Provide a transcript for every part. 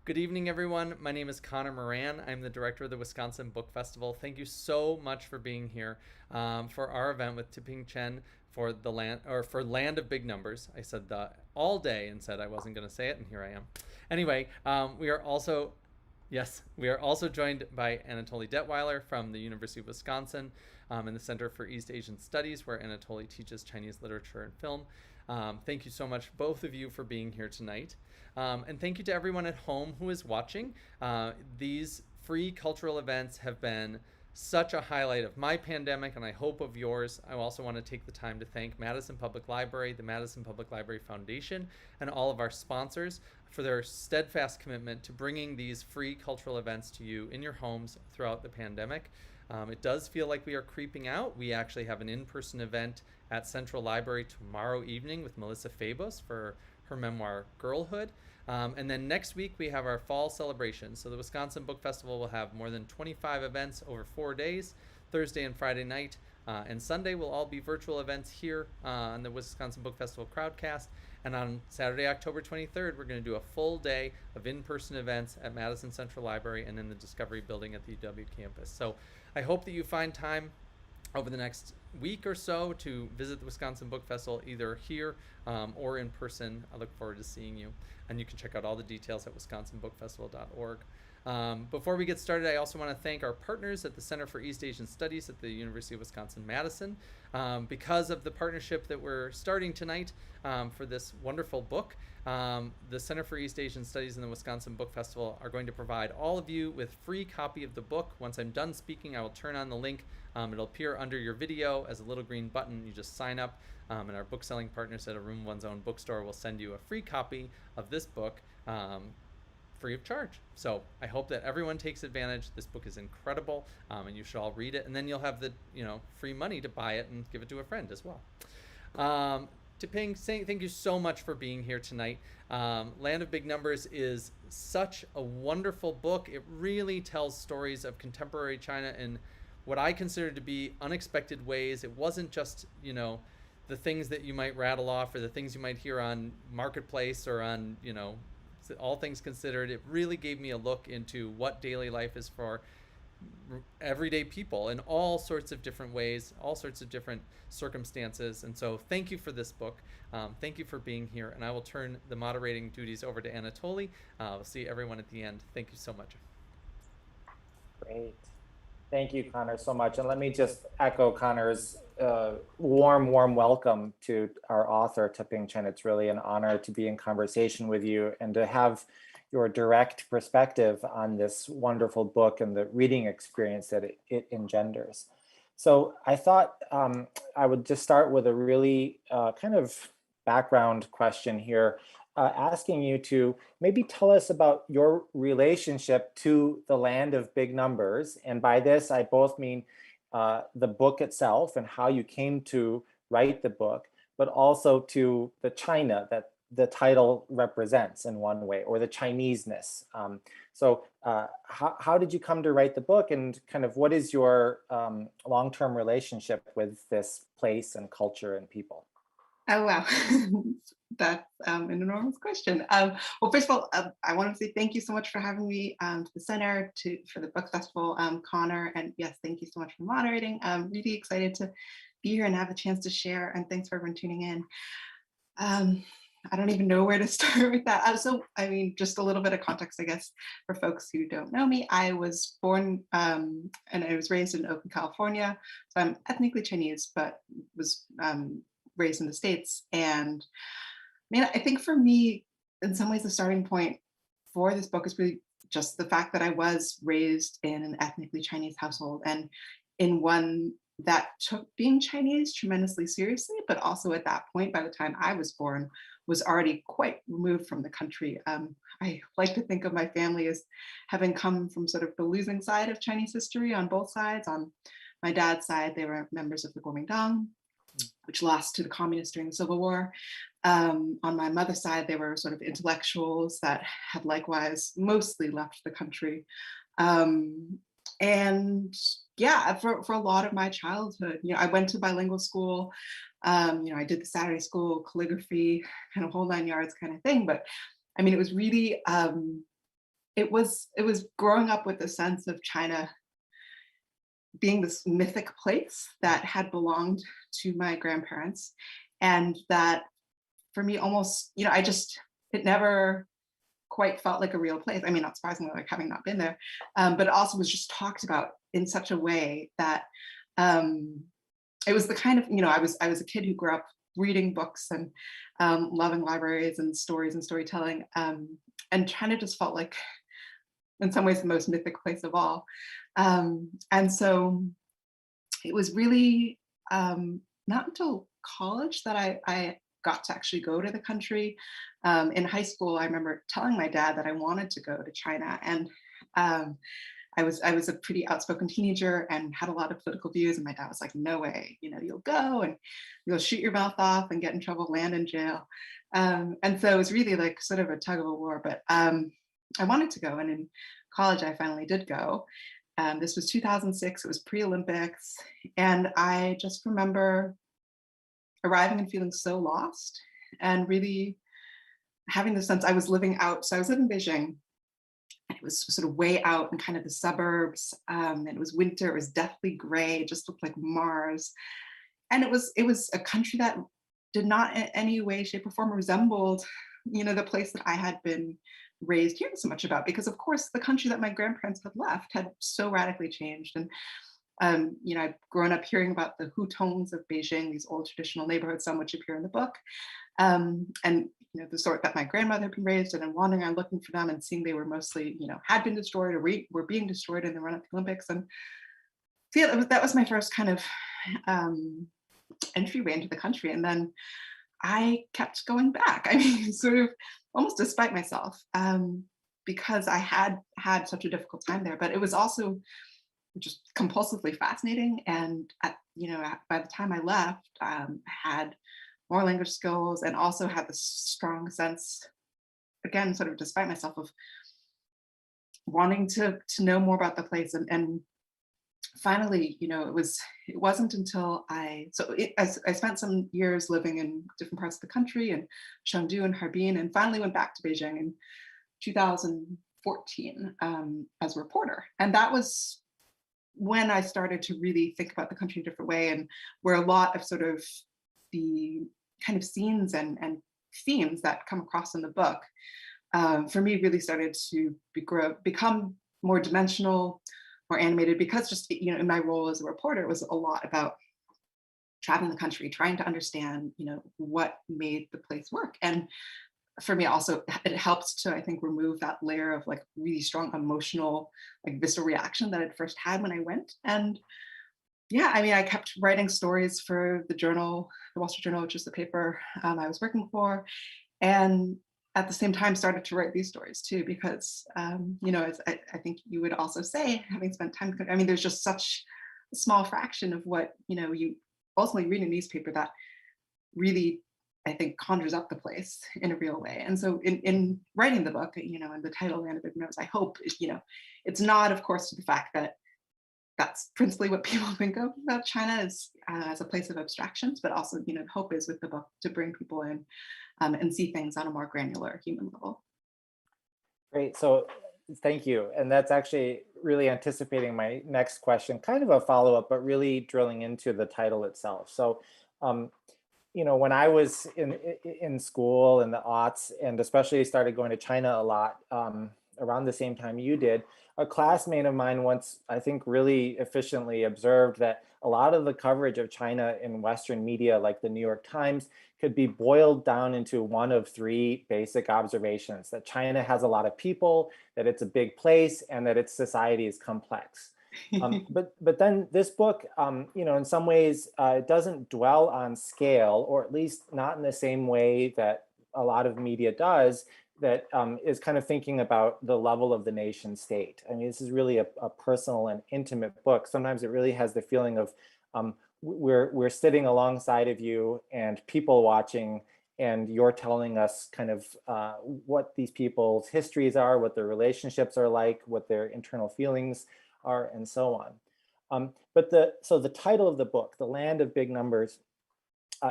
Good evening, everyone. My name is Connor Moran. I'm the director of the Wisconsin Book Festival. Thank you so much for being here for our event with Tipping Chen for the Land of Big Numbers. I said that all day and said I wasn't going to say it, and here I am. Anyway, we are also Yes, we are also joined by Anatoly Detweiler from the University of Wisconsin in the Center for East Asian Studies, where Anatoly teaches Chinese literature and film. Thank you so much, both of you, for being here tonight. And thank you to everyone at home who is watching. These free cultural events have been such a highlight of my pandemic, and I hope of yours. I also want to take the time to thank Madison Public Library, the Madison Public Library Foundation, and all of our sponsors for their steadfast commitment to bringing these free cultural events to you in your homes throughout the pandemic. It does feel like we are creeping out. We actually have an in-person event at Central Library tomorrow evening with Melissa Fabos for her memoir, Girlhood. And then next week, we have our fall celebration. So the Wisconsin Book Festival will have more than 25 events over 4 days, Thursday and Friday night. And Sunday will all be virtual events here on the Wisconsin Book Festival Crowdcast. And on Saturday, October 23rd, we're going to do a full day of in-person events at Madison Central Library and in the Discovery Building at the UW campus. So I hope that you find time over the next week or so to visit the Wisconsin Book Festival, either here or in person. I look forward to seeing you. And you can check out all the details at wisconsinbookfestival.org. Before we get started, I also want to thank our partners at the Center for East Asian Studies at the University of Wisconsin-Madison. Because of the partnership that we're starting tonight for this wonderful book, the Center for East Asian Studies and the Wisconsin Book Festival are going to provide all of you with free copy of the book. Once I'm done speaking, I will turn on the link. It'll appear under your video as a little green button. You just sign up, and our book selling partners at A Room One's Own Bookstore will send you a free copy of this book free of charge. So I hope that everyone takes advantage. This book is incredible, and you should all read it. And then you'll have the free money to buy it and give it to a friend as well. To Ping, thank you so much for being here tonight. Land of Big Numbers is such a wonderful book. It really tells stories of contemporary China in what I consider to be unexpected ways. It wasn't just, the things that you might rattle off or the things you might hear on Marketplace or on, All Things Considered. It really gave me a look into what daily life is for everyday people in all sorts of different ways, all sorts of different circumstances. And so thank you for this book. Thank you for being here. And I will turn the moderating duties over to Anatoly. We'll see everyone at the end. Thank you so much. Great. Thank you, Connor, so much. And let me just echo Connor's warm welcome to our author, Tipping Chen. It's really an honor to be in conversation with you and to have your direct perspective on this wonderful book and the reading experience that it engenders. So I thought I would just start with a really kind of background question here, asking you to maybe tell us about your relationship to the Land of Big Numbers. And by this, I both mean the book itself and how you came to write the book, but also to the China that the title represents in one way, or the Chineseness. So how did you come to write the book, and kind of what is your long-term relationship with this place and culture and people? Oh, wow. That's an enormous question. Well, first of all, I want to say thank you so much for having me to the center for the book festival, Connor. And yes, thank you so much for moderating. I'm really excited to be here and have a chance to share. And thanks for everyone tuning in. I don't even know where to start with that. Just a little bit of context, I guess, for folks who don't know me. I was born and I was raised in Oakland, California. So I'm ethnically Chinese, but was raised in the States. And I think for me, in some ways, the starting point for this book is really just the fact that I was raised in an ethnically Chinese household, and in one that took being Chinese tremendously seriously, but also at that point, by the time I was born, was already quite removed from the country. I like to think of my family as having come from sort of the losing side of Chinese history on both sides. On my dad's side, they were members of the Kuomintang, which lost to the communists during the Civil War. On my mother's side, they were sort of intellectuals that had likewise mostly left the country. And yeah, for a lot of my childhood, I went to bilingual school. I did the Saturday school, calligraphy, kind of whole nine yards kind of thing. But it was really it was growing up with a sense of China being this mythic place that had belonged to my grandparents, and that for me almost, it never quite felt like a real place. I mean, not surprisingly, like having not been there, but it also was just talked about in such a way that um, it was the kind of, I was a kid who grew up reading books and loving libraries and stories and storytelling, and China just felt like, in some ways, the most mythic place of all. And so it was really not until college that I got to actually go to the country. In high school, I remember telling my dad that I wanted to go to China, and um, I was a pretty outspoken teenager and had a lot of political views, and my dad was like, "No way, you'll go and you'll shoot your mouth off and get in trouble, land in jail." And so it was really like sort of a tug of a war, but I wanted to go, and in college I finally did go. This was 2006. It was pre-Olympics, and I just remember arriving and feeling so lost, and really having the sense I was living out. So I was living in Beijing, and it was sort of way out in kind of the suburbs. And it was winter. It was deathly gray. It just looked like Mars. And it was a country that did not in any way, shape, or form resembled, the place that I had been raised hearing so much about. Because of course, the country that my grandparents had left had so radically changed. And I'd grown up hearing about the hutongs of Beijing, these old traditional neighborhoods, some which appear in the book, and the sort that my grandmother had been raised in, and wandering around looking for them and seeing they were mostly, had been destroyed or were being destroyed in the run-up to the Olympics. And so yeah, that was my first kind of entryway into the country. And then I kept going back. I mean, sort of almost despite myself, because I had had such a difficult time there. But it was also just compulsively fascinating. And by the time I left, I had more language skills and also had this strong sense, again, sort of despite myself, of wanting to know more about the place. And finally, it wasn't until I spent some years living in different parts of the country, in Chengdu and Harbin, and finally went back to Beijing in 2014 as a reporter. And that was when I started to really think about the country in a different way, and where a lot of sort of the kind of scenes and themes that come across in the book, for me, really started to become more dimensional, more animated, because just, in my role as a reporter, it was a lot about traveling the country, trying to understand, what made the place work. And for me also, it helped to, I think, remove that layer of like really strong emotional, like visceral reaction that I'd first had when I went. And yeah, I mean, I kept writing stories for the Journal, the Wall Street Journal, which is the paper I was working for. And at the same time started to write these stories too, because, as I think you would also say, having spent time, I mean, there's just such a small fraction of what, you ultimately read in a newspaper that really, I think, conjures up the place in a real way. And so in writing the book, and the title, Land of Big Nose, I hope, it's not, of course, to the fact that that's principally what people think of about China as a place of abstractions, but also, the hope is with the book to bring people in and see things on a more granular human level. Great. So thank you. And that's actually really anticipating my next question, kind of a follow-up, but really drilling into the title itself. So, when I was in school in the aughts, and especially started going to China a lot around the same time you did, a classmate of mine once, I think, really efficiently observed that a lot of the coverage of China in Western media, like the New York Times, could be boiled down into one of three basic observations: that China has a lot of people, that it's a big place, and that its society is complex. But then this book, in some ways, it doesn't dwell on scale, or at least not in the same way that a lot of media does, that is kind of thinking about the level of the nation state. I mean, this is really a personal and intimate book. Sometimes it really has the feeling of we're sitting alongside of you and people watching, and you're telling us kind of what these people's histories are, what their relationships are like, what their internal feelings are, and so on. So the title of the book, The Land of Big Numbers,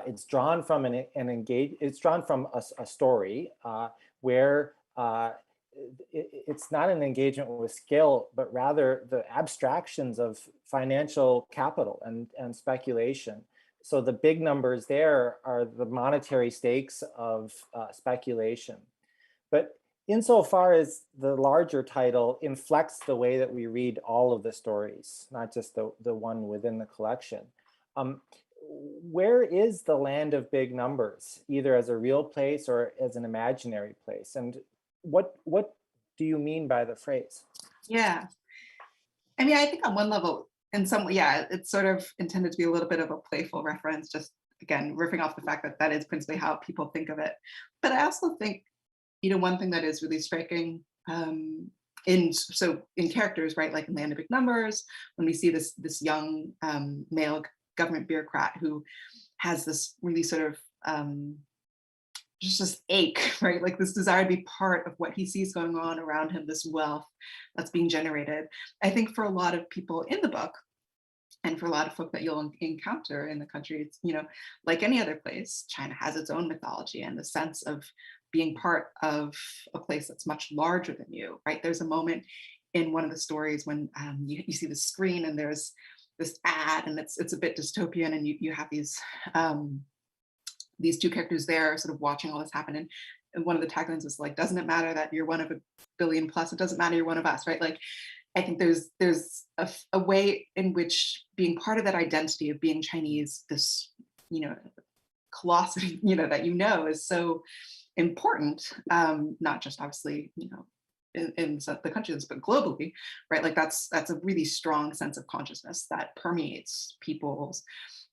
it's drawn from a story where it's not an engagement with skill, but rather the abstractions of financial capital and speculation. So the big numbers there are the monetary stakes of speculation. But insofar as the larger title inflects the way that we read all of the stories, not just the one within the collection, where is the land of big numbers, either as a real place or as an imaginary place? And what do you mean by the phrase? Yeah. I mean, I think on one level, in some, yeah, it's sort of intended to be a little bit of a playful reference, just again, riffing off the fact that that is principally how people think of it. But I also think, one thing that is really striking in characters, right, like in Land of Big Numbers, when we see this young male government bureaucrat who has this really sort of just this ache, right? Like this desire to be part of what he sees going on around him, this wealth that's being generated. I think for a lot of people in the book, and for a lot of folk that you'll encounter in the country, it's, like any other place, China has its own mythology and the sense of being part of a place that's much larger than you, right? There's a moment in one of the stories when you see the screen and there's this ad and it's a bit dystopian, and you have these two characters there sort of watching all this happen. And one of the taglines is like, doesn't it matter that you're one of a billion plus? It doesn't matter you're one of us, right? Like, I think there's a way in which being part of that identity of being Chinese, this, colossity, that is so important, not just obviously, in the countries, but globally, right? Like that's a really strong sense of consciousness that permeates people's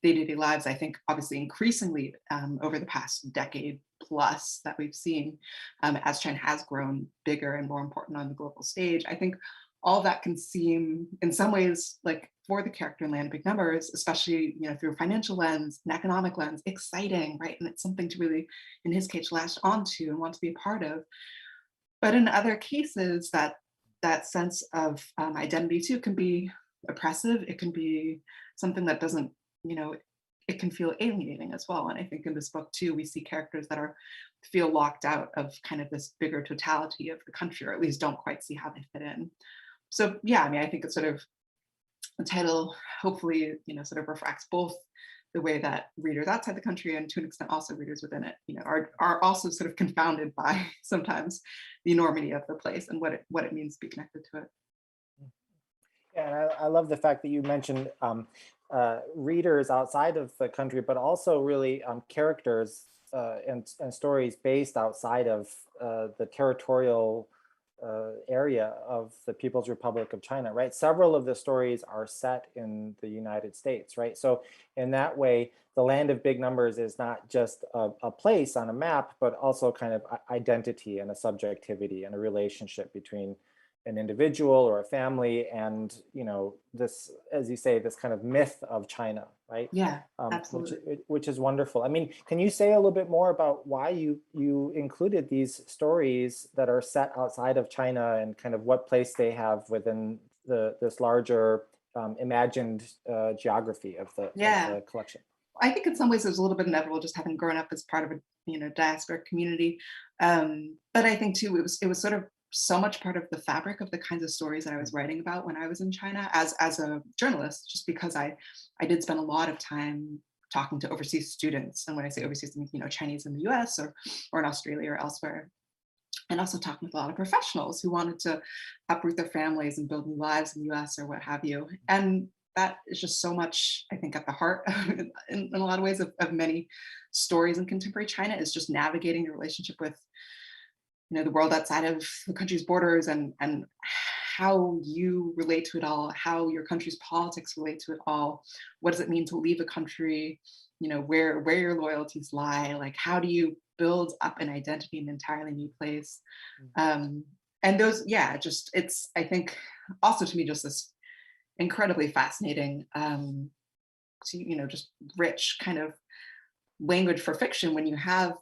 day-to-day lives. I think obviously increasingly over the past decade plus that we've seen as China has grown bigger and more important on the global stage. I think all that can seem in some ways like for the character in Land of Big Numbers, especially through a financial lens, an economic lens, exciting, right? And it's something to really, in his case, latch onto and want to be a part of. But in other cases, that sense of identity too can be oppressive. It can be something that doesn't, it can feel alienating as well. And I think in this book too, we see characters that feel locked out of kind of this bigger totality of the country, or at least don't quite see how they fit in. So yeah, I mean, I think it's sort of the title hopefully, sort of reflects both the way that readers outside the country and to an extent also readers within it, are also sort of confounded by sometimes the enormity of the place and what it means to be connected to it. Yeah, I love the fact that you mentioned readers outside of the country, but also really characters and stories based outside of the territorial area of the People's Republic of China, right? Several of the stories are set in the United States, right? So in that way, the Land of Big Numbers is not just a place on a map, but also kind of identity and a subjectivity and a relationship between an individual or a family and this, as you say, this kind of myth of China, right? Yeah, absolutely. Which is wonderful. I mean, can you say a little bit more about why you included these stories that are set outside of China and kind of what place they have within this larger imagined geography of the collection? I think in some ways it was a little bit inevitable just having grown up as part of a diasporic community, but I think too it was sort of so much part of the fabric of the kinds of stories that I was writing about when I was in China as a journalist, just because I did spend a lot of time talking to overseas students. And when I say overseas, I mean, Chinese in the US or in Australia or elsewhere. And also talking with a lot of professionals who wanted to uproot their families and build new lives in the US or what have you. And that is just so much, I think, at the heart in a lot of ways of many stories in contemporary China, is just navigating the relationship with the world outside of the country's borders and how you relate to it all, how your country's politics relate to it all. What does it mean to leave a country? Where your loyalties lie? Like, how do you build up an identity in an entirely new place? And those, it's, I think, also to me, just this incredibly fascinating, just rich kind of language for fiction when you have,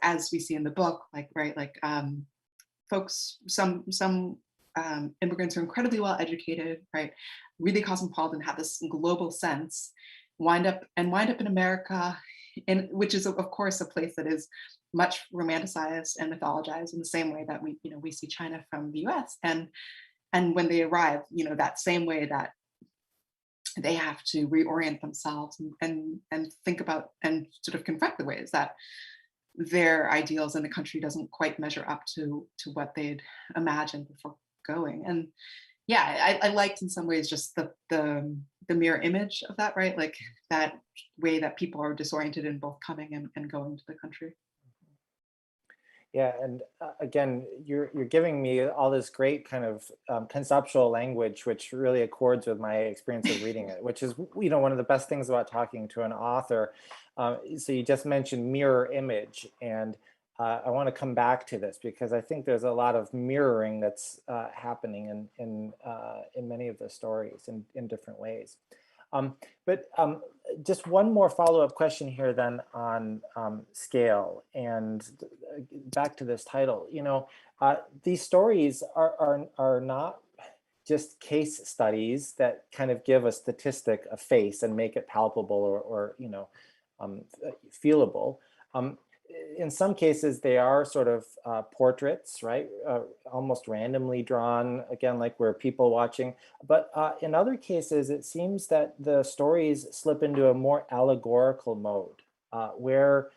as we see in the book, folks, some immigrants are incredibly well educated, right? Really cosmopolitan, have this global sense, wind up in America which is of course a place that is much romanticized and mythologized in the same way that we see China from the US. And when they arrive, that same way that they have to reorient themselves and think about and sort of confront the ways that their ideals in the country doesn't quite measure up to what they'd imagined before going. And yeah, I liked in some ways just the mirror image of that, right? Like that way that people are disoriented in both coming and going to the country. Yeah, and again, you're giving me all this great kind of conceptual language, which really accords with my experience of reading it, which is one of the best things about talking to an author. So you just mentioned mirror image, and I want to come back to this because I think there's a lot of mirroring that's happening in many of the stories in different ways. But just one more follow-up question here then on scale, and back to this title. These stories are not just case studies that kind of give a statistic a face and make it palpable or feelable. In some cases, they are sort of portraits, right? Almost randomly drawn, again, like we're people watching. But in other cases, it seems that the stories slip into a more allegorical mode, where,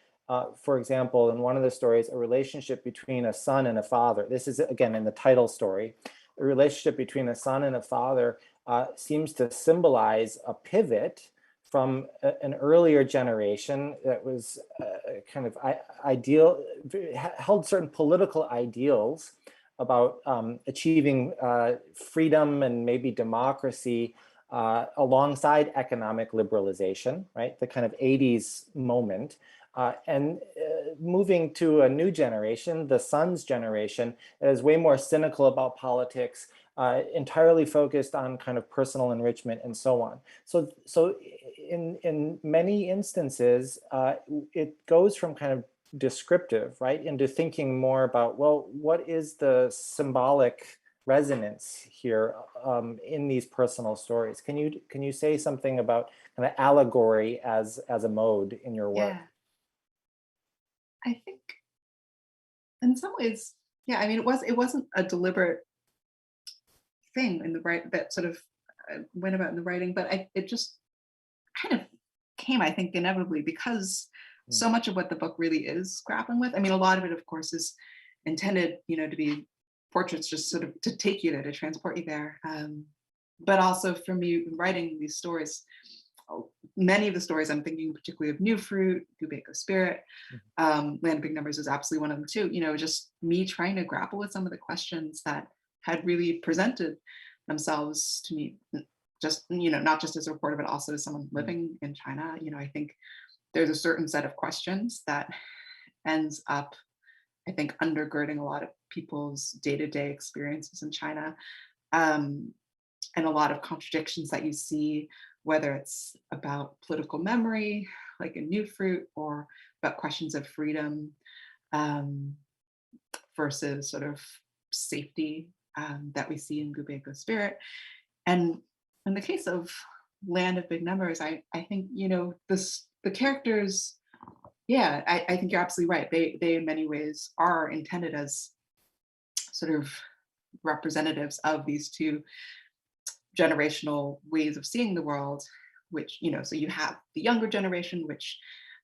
for example, in one of the stories, a relationship between a son and a father. This is, again, in the title story. A relationship between a son and a father seems to symbolize a pivot from an earlier generation that was kind of ideal, held certain political ideals about achieving freedom and maybe democracy alongside economic liberalization, right? The kind of 80s moment. And moving to a new generation, the son's generation, that is way more cynical about politics, entirely focused on kind of personal enrichment and so on. So in many instances, it goes from kind of descriptive, right, into thinking more about, well, what is the symbolic resonance here in these personal stories? Can you say something about kind of allegory as a mode in your work? Yeah, I think in some ways, yeah. I mean, it wasn't a deliberate thing in the right that sort of went about in the writing, but it just kind of came, I think, inevitably because so much of what the book really is grappling with. I mean, a lot of it, of course, is intended, to be portraits, just sort of to take you there, to transport you there. But also for me, writing these stories, many of the stories I'm thinking particularly of New Fruit, Gubeko Spirit, Land of Big Numbers is absolutely one of them too. Just me trying to grapple with some of the questions that had really presented themselves to me, just, not just as a reporter, but also as someone living in China. I think there's a certain set of questions that ends up, I think, undergirding a lot of people's day-to-day experiences in China. And a lot of contradictions that you see, whether it's about political memory, like in New Fruit, or about questions of freedom versus sort of safety that we see in Gubeko Spirit. And in the case of Land of Big Numbers, I think, the characters, yeah, I think you're absolutely right. They in many ways are intended as sort of representatives of these two generational ways of seeing the world, which, so you have the younger generation, which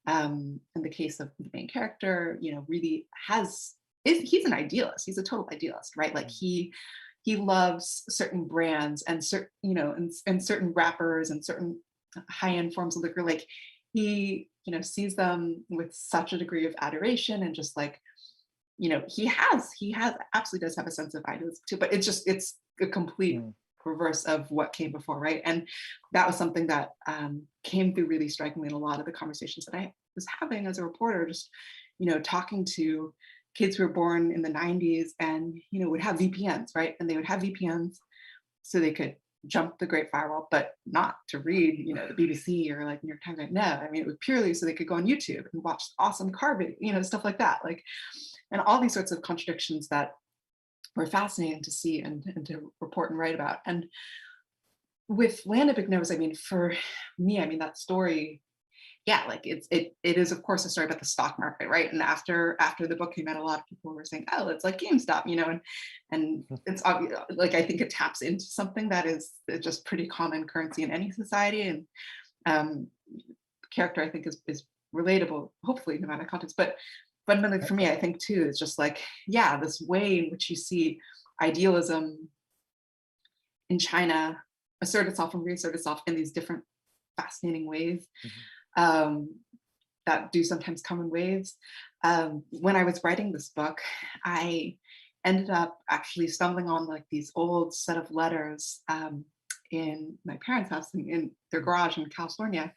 in the case of the main character, really he's an idealist. He's a total idealist, right? Like he loves certain brands and certain, and certain rappers and certain high-end forms of liquor. Like he, sees them with such a degree of adoration and just like, he absolutely does have a sense of idealism too, but it's a complete reverse of what came before, right? And that was something that came through really strikingly in a lot of the conversations that I was having as a reporter, just, talking to kids who were born in the 90s and, would have VPNs, right? And they would have VPNs so they could jump the Great Firewall, but not to read, the BBC or like New York Times. No, I mean, it was purely so they could go on YouTube and watch awesome car video, stuff like that. Like, and all these sorts of contradictions that were fascinating to see and to report and write about. And with Land of Big Numbers, I mean, for me, I mean, that story, yeah, like it is of course a story about the stock market, right? And after the book came out, a lot of people were saying, oh, it's like GameStop, and it's obvious, like I think it taps into something that is just pretty common currency in any society, and um, character I think is relatable, hopefully no matter context. But fundamentally for me, I think too, it's just like, yeah, this way in which you see idealism in China assert itself and reassert itself in these different fascinating ways. Um, that do sometimes come in waves. When I was writing this book, I ended up actually stumbling on like these old set of letters in my parents' house in their garage in California.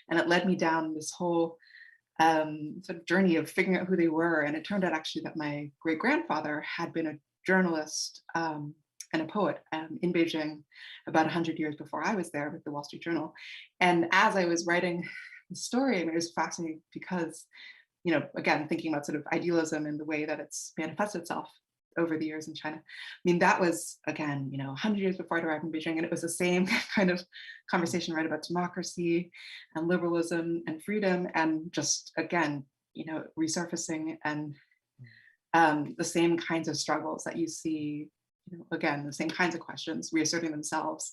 And it led me down this whole sort of journey of figuring out who they were. And it turned out actually that my great grandfather had been a journalist and a poet in Beijing about 100 years before I was there with the Wall Street Journal. And as I was writing the story, I mean, it was fascinating because, again, thinking about sort of idealism and the way that it's manifested itself over the years in China. I mean, that was, again, 100 years before I arrived in Beijing, and it was the same kind of conversation, right, about democracy and liberalism and freedom, and just, again, resurfacing and the same kinds of struggles that you see, again, the same kinds of questions reasserting themselves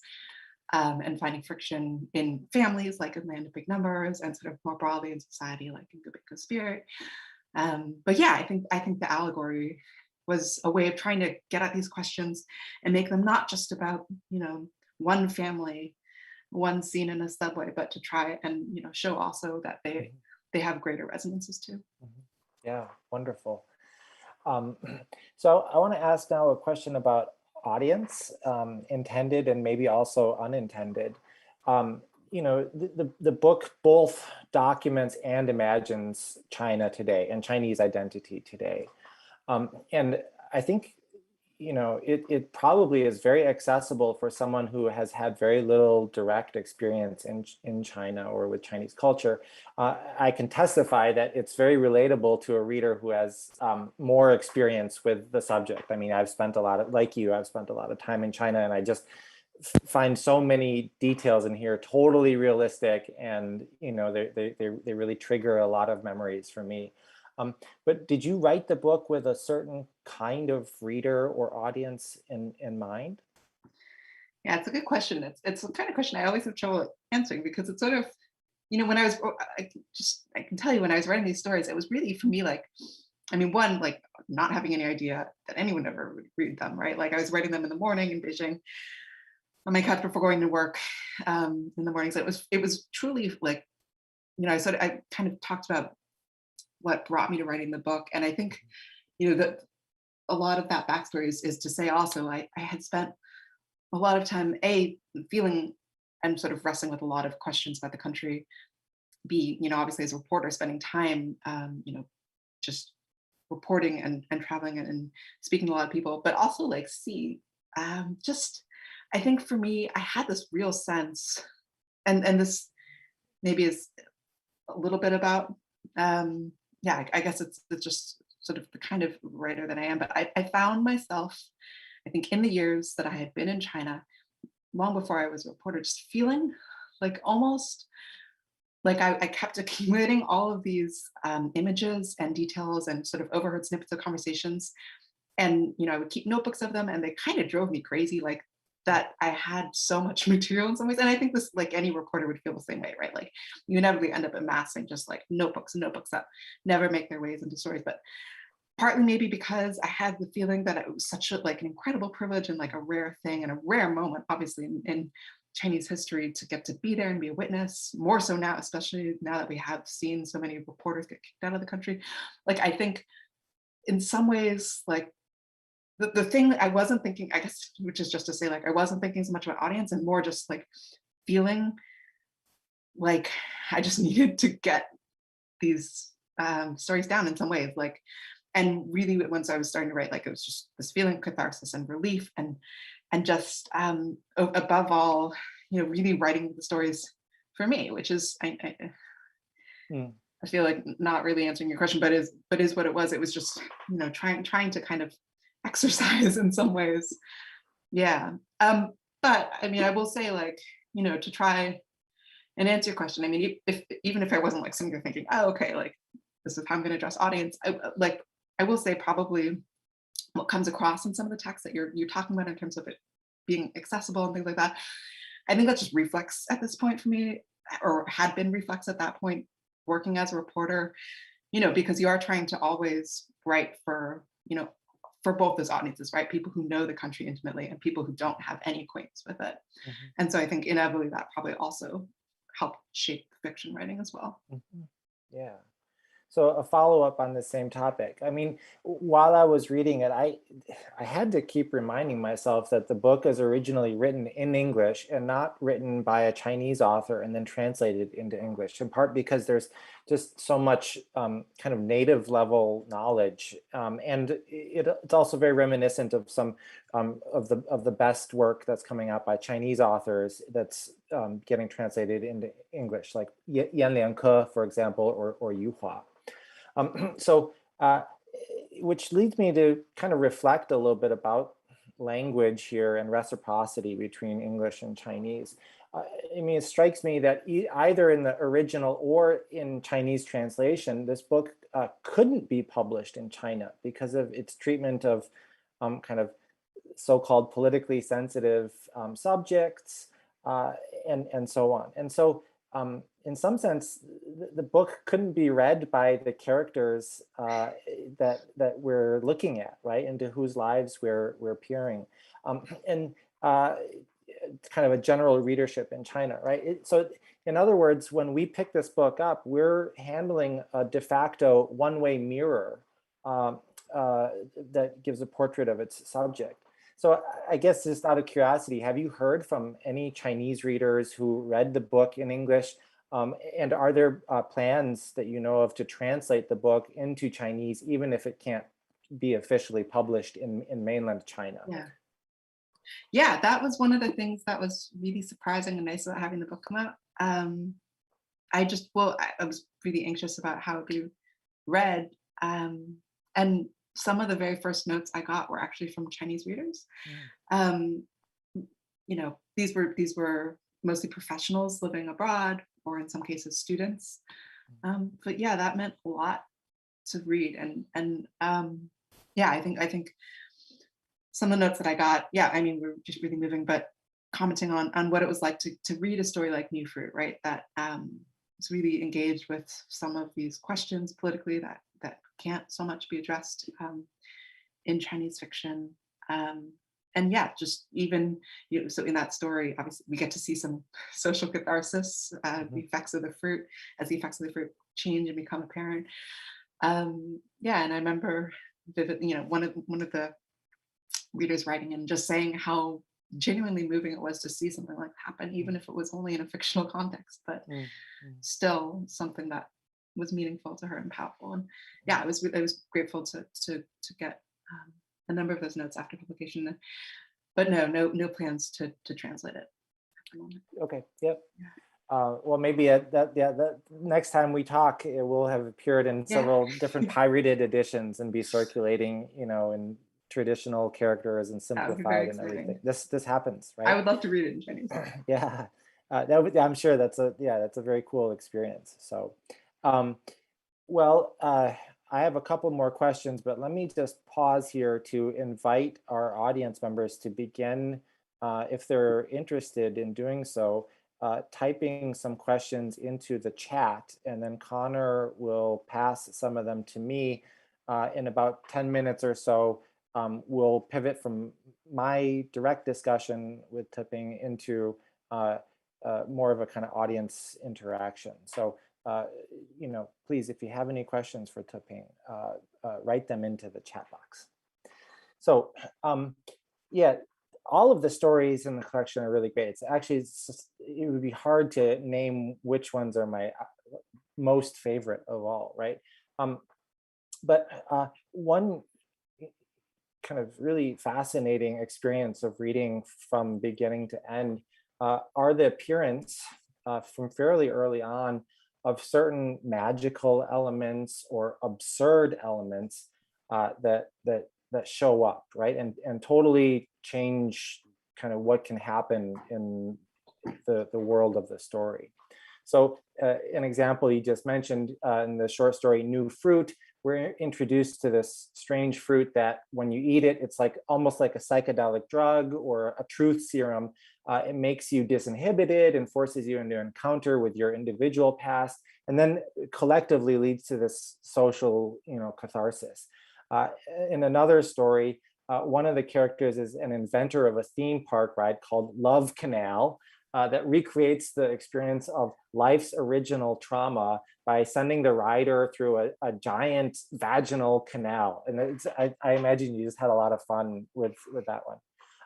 and finding friction in families, like in Land of Big Numbers, and sort of more broadly in society, like in Gobekko Spirit. But yeah, I think the allegory was a way of trying to get at these questions and make them not just about, one family, one scene in a subway, but to try and, show also that they have greater resonances too. Yeah, wonderful. So I want to ask now a question about audience, intended and maybe also unintended. The book both documents and imagines China today and Chinese identity today. And I think, it probably is very accessible for someone who has had very little direct experience in China or with Chinese culture. I can testify that it's very relatable to a reader who has more experience with the subject. I mean, I've spent a lot of time in China, and I just find so many details in here totally realistic, and they really trigger a lot of memories for me. But did you write the book with a certain kind of reader or audience in mind? Yeah, it's a good question. It's the kind of question I always have trouble answering, because it's sort of, when I can tell you, when I was writing these stories, it was really for me like, I mean, one, like not having any idea that anyone ever would read them, right? Like I was writing them in the morning in Beijing on my couch before going to work in the mornings. It was truly like, I kind of talked about what brought me to writing the book. And I think, that a lot of that backstory is to say also, I had spent a lot of time, feeling and sort of wrestling with a lot of questions about the country, obviously as a reporter, spending time, just reporting and traveling and speaking to a lot of people, but also like I think for me, I had this real sense, and this maybe is a little bit about, I guess it's just sort of the kind of writer that I am, but I found myself, I think in the years that I had been in China, long before I was a reporter, just feeling like almost like I kept accumulating all of these images and details and sort of overheard snippets of conversations. And, I would keep notebooks of them, and they kind of drove me crazy, like that I had so much material in some ways. And I think this, like any reporter would feel the same way, right? Like you inevitably end up amassing just like notebooks and notebooks that never make their ways into stories. But partly maybe because I had the feeling that it was such an incredible privilege and like a rare thing and a rare moment, obviously in Chinese history, to get to be there and be a witness, more so now, especially now that we have seen so many reporters get kicked out of the country. Like I think in some ways, like the thing that I wasn't thinking, I guess, which is just to say, like, I wasn't thinking so much about audience and more just like feeling like I just needed to get these stories down in some ways, like, and really once I was starting to write, like it was just this feeling of catharsis and relief and just above all, really writing the stories for me, which is I feel like not really answering your question, but is what it was. It was just trying to kind of exercise in some ways. Yeah. But I mean, I will say, like, to try And answer your question, I mean, even if I wasn't like sitting there thinking, oh, okay, like this is how I'm going to address audience, I will say probably what comes across in some of the texts that you're talking about in terms of it being accessible and things like that. I think that's just reflex at this point for me, or had been reflex at that point, working as a reporter, because you are trying to always write for, for both those audiences, right? People who know the country intimately and people who don't have any acquaintance with it. Mhm. And so I think inevitably that probably also helped shape fiction writing as well. Mhm. Yeah. So a follow-up on the same topic. I mean, while I was reading it, I had to keep reminding myself that the book is originally written in English and not written by a Chinese author and then translated into English, in part because there's just so much kind of native level knowledge. And it's also very reminiscent of some of the best work that's coming out by Chinese authors that's getting translated into English, like Yan Lianke, for example, or Yu Hua. So, which leads me to kind of reflect a little bit about language here and reciprocity between English and Chinese. I mean, it strikes me that either in the original or in Chinese translation, this book couldn't be published in China because of its treatment of kind of so-called politically sensitive subjects and so on. And so, in some sense, the book couldn't be read by the characters that we're looking at, right? Into whose lives we're peering, and kind of a general readership in China, right? So, in other words, when we pick this book up, we're handling a de facto one-way mirror that gives a portrait of its subject. So I guess just out of curiosity, have you heard from any Chinese readers who read the book in English? And are there plans that you know of to translate the book into Chinese, even if it can't be officially published in mainland China? Yeah, that was one of the things that was really surprising and nice about having the book come out. I was really anxious about how it would be read. And some of the very first notes I got were actually from Chinese readers. These were mostly professionals living abroad, or in some cases students. But yeah, that meant a lot to read. And I think some of the notes that I got, I mean, were just really moving, but commenting on what it was like to read a story like New Fruit, right? That was really engaged with some of these questions politically that can't so much be addressed in Chinese fiction. And just even, so in that story, obviously we get to see some social catharsis, the effects of the fruit, as the effects of the fruit change and become apparent. And I remember one of the readers writing and just saying how genuinely moving it was to see something like that happen, even if it was only in a fictional context, but still something that was meaningful to her and powerful. And I was grateful to get a number of those notes after publication, but no plans to translate it at the moment. Okay. Yep. Well, maybe that next time we talk, it will have appeared in several different pirated editions and be circulating, in traditional characters and simplified and everything. This happens, right? I would love to read it in Chinese. Yeah, I'm sure that's a very cool experience. So, I have a couple more questions, but let me just pause here to invite our audience members to begin, if they're interested in doing so, typing some questions into the chat, and then Connor will pass some of them to me. In about 10 minutes or so, we'll pivot from my direct discussion with Tipping into more of a kind of audience interaction. So, please, if you have any questions for Tipping, write them into the chat box. So, all of the stories in the collection are really great. It's actually, it would be hard to name which ones are my most favorite of all, right? But one kind of really fascinating experience of reading from beginning to end are the appearance from fairly early on of certain magical elements or absurd elements that show up, right? And totally change kind of what can happen in the world of the story. So an example you just mentioned in the short story, New Fruit, we're introduced to this strange fruit that when you eat it, it's like almost like a psychedelic drug or a truth serum. It makes you disinhibited and forces you into encounter with your individual past, and then collectively leads to this social, catharsis. In another story, one of the characters is an inventor of a theme park ride called Love Canal, that recreates the experience of life's original trauma by sending the rider through a giant vaginal canal. And I imagine you just had a lot of fun with that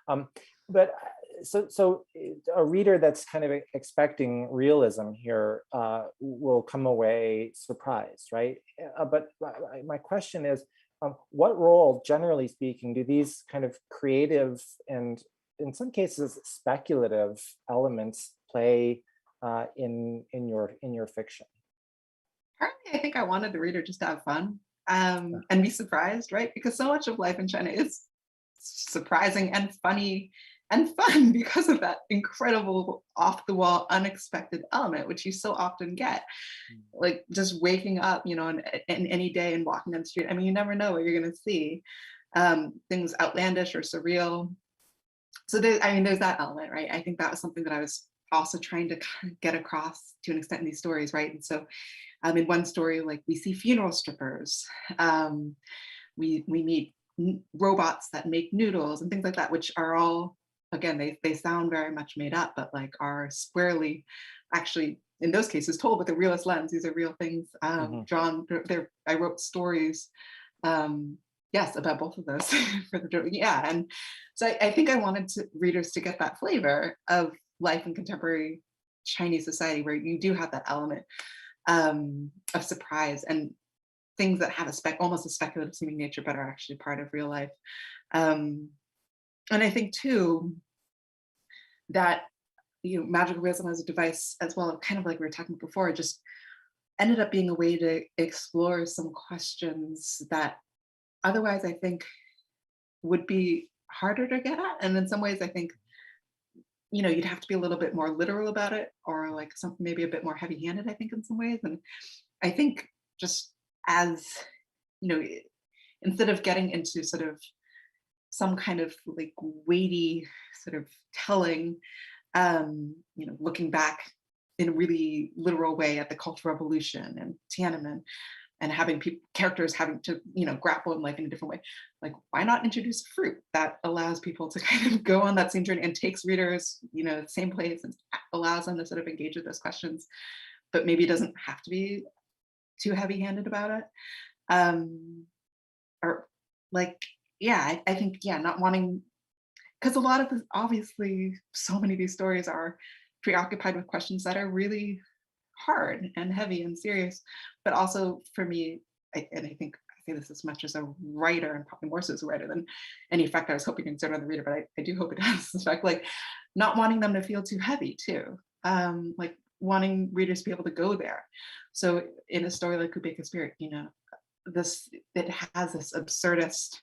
one. But so a reader that's kind of expecting realism here will come away surprised, right? But my question is, what role, generally speaking, do these kind of creative and in some cases speculative elements play in your fiction? Partly, I think I wanted the reader just to have fun and be surprised, right? Because so much of life in China is surprising and funny and fun because of that incredible off-the-wall, unexpected element, which you so often get. Like just waking up, in any day and walking down the street. I mean, you never know what you're going to see. Things outlandish or surreal. So there's that element, right? I think that was something that I was also trying to kind of get across to an extent in these stories, right? And so in one story, like we see funeral strippers, we meet robots that make noodles and things like that, which are all, again, they sound very much made up, but like are squarely actually in those cases told with a realist lens. These are real things drawn. I wrote stories, yes, about both of those for the and so I think I wanted readers to get that flavor of life in contemporary Chinese society, where you do have that element of surprise and things that have almost a speculative seeming nature, but are actually part of real life. And I think too that magical realism as a device as well, kind of like we were talking before, just ended up being a way to explore some questions that otherwise I think would be harder to get at. And in some ways I think, you'd have to be a little bit more literal about it, or like something maybe a bit more heavy-handed, I think, in some ways. And I think just as, instead of getting into sort of some kind of like weighty sort of telling, looking back in a really literal way at the Cultural Revolution and Tiananmen, and having characters having to, grapple in life in a different way. Like, why not introduce fruit that allows people to kind of go on that same journey and takes readers, the same place and allows them to sort of engage with those questions, but maybe doesn't have to be too heavy-handed about it. Or like, yeah, I think, not wanting, because a lot of this, obviously, so many of these stories are preoccupied with questions that are really hard and heavy and serious, but also for me, and I think I say this as much as a writer, and probably more so as a writer than any effect I was hoping to exert on the reader, but I do hope it has this effect, like not wanting them to feel too heavy too, like wanting readers to be able to go there. So in a story like Kubeka Spirit, it has this absurdist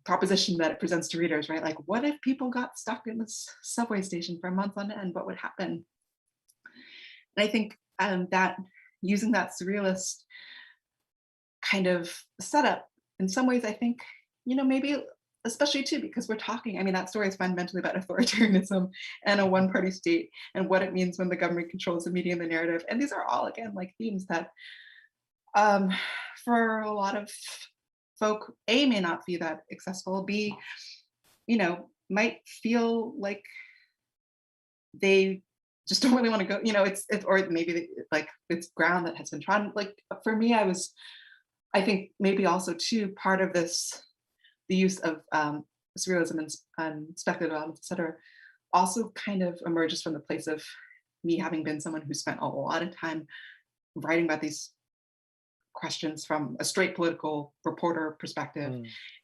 proposition that it presents to readers, right? Like, what if people got stuck in this subway station for a month on end? What would happen? And I think that using that surrealist kind of setup, in some ways, I think, maybe especially too, because we're talking, I mean, that story is fundamentally about authoritarianism and a one-party state and what it means when the government controls the media and the narrative. And these are all, again, like themes that for a lot of folk, A, may not be that accessible, B, might feel like they just don't really want to go, it's or maybe like it's ground that has been trodden. Like for me, I think maybe also too, part of this, the use of surrealism and speculative elements, et cetera, also kind of emerges from the place of me having been someone who spent a lot of time writing about these questions from a straight political reporter perspective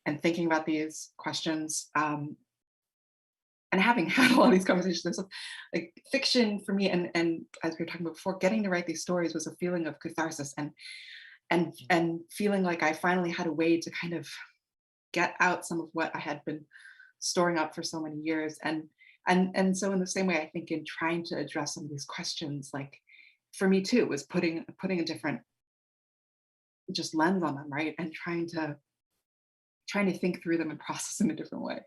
and thinking about these questions and having had a lot of these conversations. Like fiction for me, and as we were talking about before, getting to write these stories was a feeling of catharsis and feeling like I finally had a way to kind of get out some of what I had been storing up for so many years. And And so in the same way, I think in trying to address some of these questions, like for me too, was putting a different just lens on them, right? And trying to think through them and process them a different way.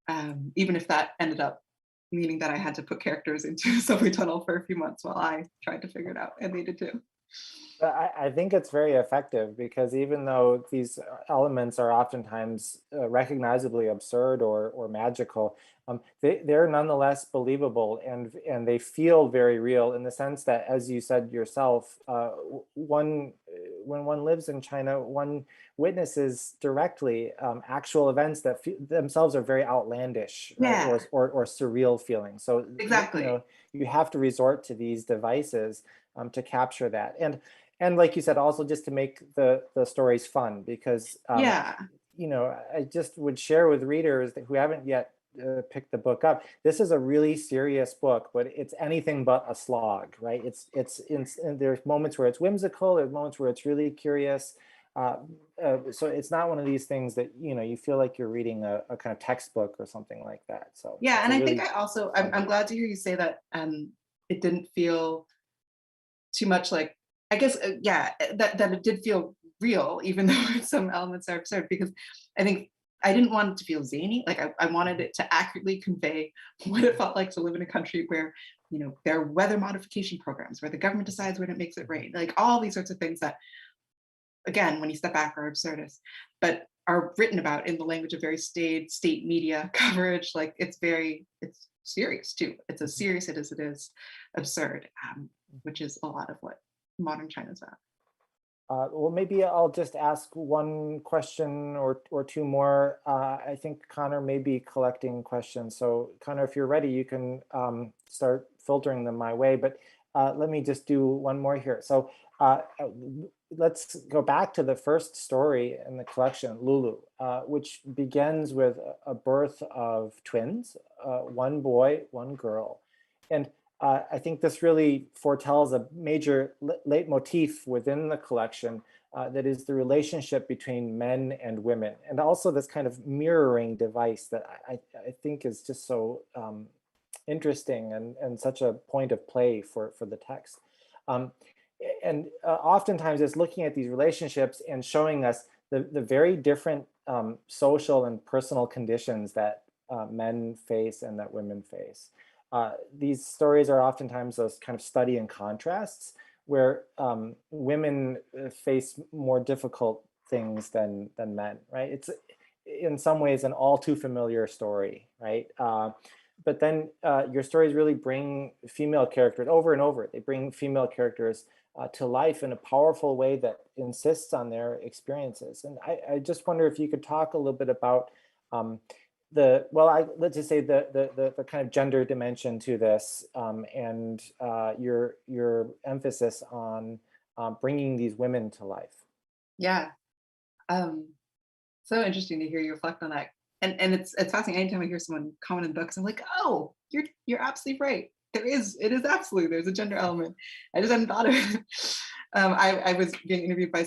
Mhm. Even if that ended up meaning that I had to put characters into a subway tunnel for a few months while I tried to figure it out, and they did too. But I think it's very effective because even though these elements are oftentimes recognizably absurd or magical, they're nonetheless believable and they feel very real in the sense that, as you said yourself, when one lives in China, one witnesses directly actual events that themselves are very outlandish, right, Yeah, or surreal feeling. So exactly. you have to resort to these devices to capture that. And like you said, also just to make the stories fun, because Yeah, I just would share with readers who haven't yet picked the book up. This is a really serious book, but it's anything but a slog, right? And there's moments where it's whimsical, there's moments where it's really curious. So it's not one of these things that you feel like you're reading a kind of textbook or something like that. So yeah, it's and a I think really I also fun I'm book. glad to hear you say that. It didn't feel too much like, I guess, yeah, that it did feel real, even though some elements are absurd, because I think I didn't want it to feel zany. Like I wanted it to accurately convey what it felt like to live in a country where, there are weather modification programs, where the government decides when it makes it rain, like all these sorts of things that, again, when you step back, are absurdist, but are written about in the language of very staid state media coverage. Like it's serious too. It's as serious as it is absurd, which is a lot of what modern China's about. Well, maybe I'll just ask one question or two more. I think Connor may be collecting questions. So Connor, if you're ready, you can start filtering them my way. But let me just do one more here. So let's go back to the first story in the collection, Lulu, which begins with a birth of twins, one boy, one girl. And I think this really foretells a major leitmotif within the collection, that is the relationship between men and women, and also this kind of mirroring device that I think is just so interesting and such a point of play for the text. Um, and oftentimes it's looking at these relationships and showing us the very different social and personal conditions that men face and that women face. These stories are oftentimes a kind of study in contrasts, where women face more difficult things than men, right? It's in some ways an all too familiar story, right? But then your stories really bring female characters over and over. They bring female characters to life in a powerful way that insists on their experiences. And I just wonder if you could talk a little bit about let's just say the kind of gender dimension to this, and your emphasis on bringing these women to life. Yeah. Um, so interesting to hear you reflect on that. And it's fascinating. Anytime I hear someone comment in books, I'm like, oh, you're absolutely right. It is absolutely, there's a gender element. I just hadn't thought of it. I was being interviewed by